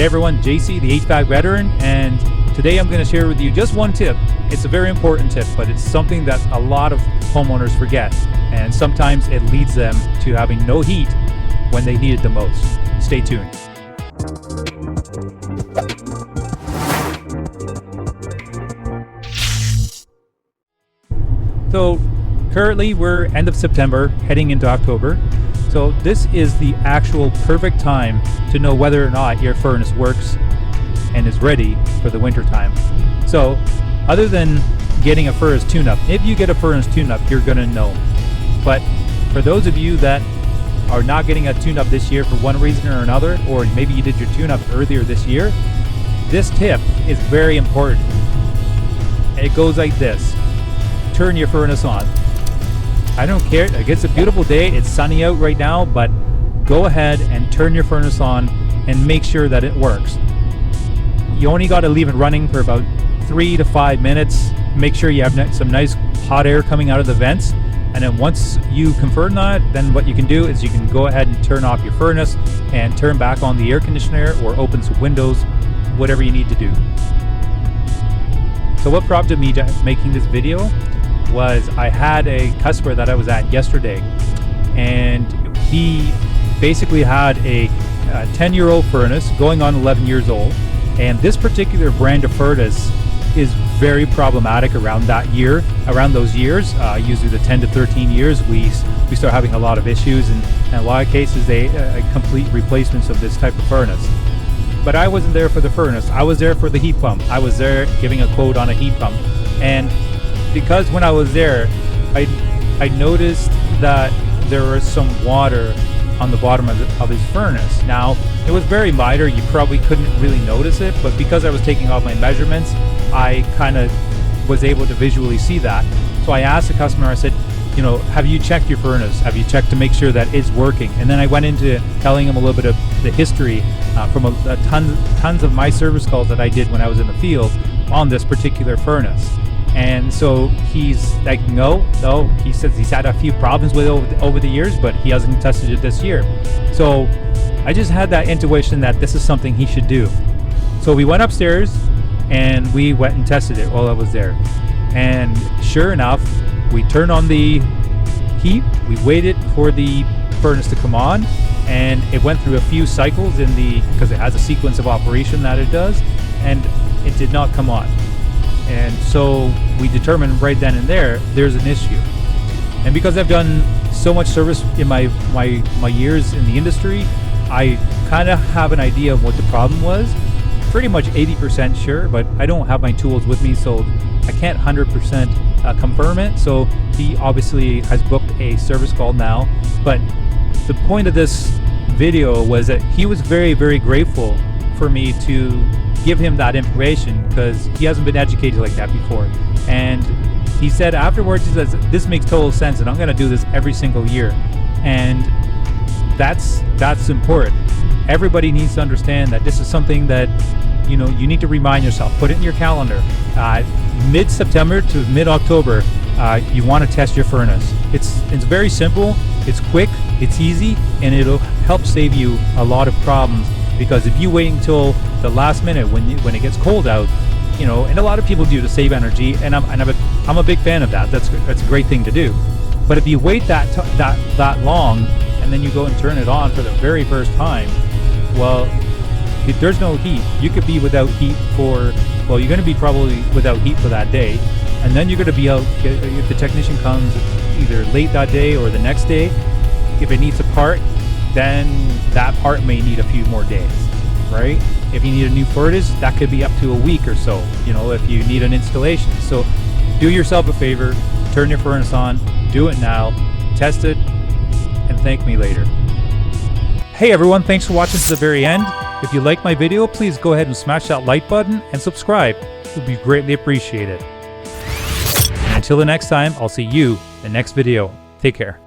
Hey everyone, JC, the HVAC veteran, and today I'm going to share with you just one tip. It's a very important tip, but it's something that a lot of homeowners forget, and sometimes it leads them to having no heat when they need it the most. Stay tuned. So currently we're end of September, heading into October. So this is the actual perfect time to know whether or not your furnace works and is ready for the winter time. So other than getting a furnace tune-up, if you get a furnace tune-up, you're gonna know. But for those of you that are not getting a tune-up this year for one reason or another, or maybe you did your tune-up earlier this year, this tip is very important. It goes like this. Turn your furnace on. I don't care, like, it's a beautiful day, it's sunny out right now, but go ahead and turn your furnace on and make sure that it works. You only got to leave it running for about 3 to 5 minutes. Make sure you have some nice hot air coming out of the vents, and then once you confirm that, then what you can do is you can go ahead and turn off your furnace and turn back on the air conditioner or open some windows, whatever you need to do. So what prompted me to making this video was I had a customer that I was at yesterday, and he basically had a 10-year-old furnace going on 11 years old, and this particular brand of furnace is very problematic around those years. Usually the 10 to 13 years we start having a lot of issues, and in a lot of cases they complete replacements of this type of furnace. But I wasn't there for the furnace, I was there for the heat pump. I was there giving a quote on a heat pump, and because when I was there, I noticed that there was some water on the bottom of his furnace. Now, it was very minor, you probably couldn't really notice it, but because I was taking all my measurements, I kind of was able to visually see that. So I asked the customer, I said, you know, have you checked your furnace? Have you checked to make sure that it's working? And then I went into telling him a little bit of the history from tons of my service calls that I did when I was in the field on this particular furnace. And so he's like, no, he says he's had a few problems with it over the years, but he hasn't tested it this year. So I just had that intuition that this is something he should do. So we went upstairs and we went and tested it while I was there. And sure enough, we turned on the heat, we waited for the furnace to come on, and it went through a few cycles because it has a sequence of operation that it does, and it did not come on. And so we determined right then and there's an issue. And because I've done so much service in my years in the industry, I kind of have an idea of what the problem was. Pretty much 80% sure, but I don't have my tools with me, so I can't 100% confirm it. So he obviously has booked a service call now. But the point of this video was that he was very, very grateful for me to give him that information, because he hasn't been educated like that before. And he said afterwards, he says, this makes total sense and I'm going to do this every single year. And that's important. Everybody needs to understand that this is something that, you know, you need to remind yourself, put it in your calendar. Mid-September to mid-October, you want to test your furnace. It's very simple, it's quick, it's easy, and it'll help save you a lot of problems. Because if you wait until the last minute when it gets cold out, you know, and a lot of people do to save energy, and I'm a big fan of that. That's a great thing to do. But if you wait that long and then you go and turn it on for the very first time, well, if there's no heat, you could be without heat you're going to be probably without heat for that day, and then you're going to be out if the technician comes either late that day or the next day. If it needs a part, then that part may need a few more days, right? If you need a new furnace, that could be up to a week or so, you know, if you need an installation. So do yourself a favor, turn your furnace on, do it now, test it, and thank me later. Hey everyone, thanks for watching to the very end. If you like my video, please go ahead and smash that like button and subscribe. It would be greatly appreciated. Until the next time, I'll see you in the next video. Take care.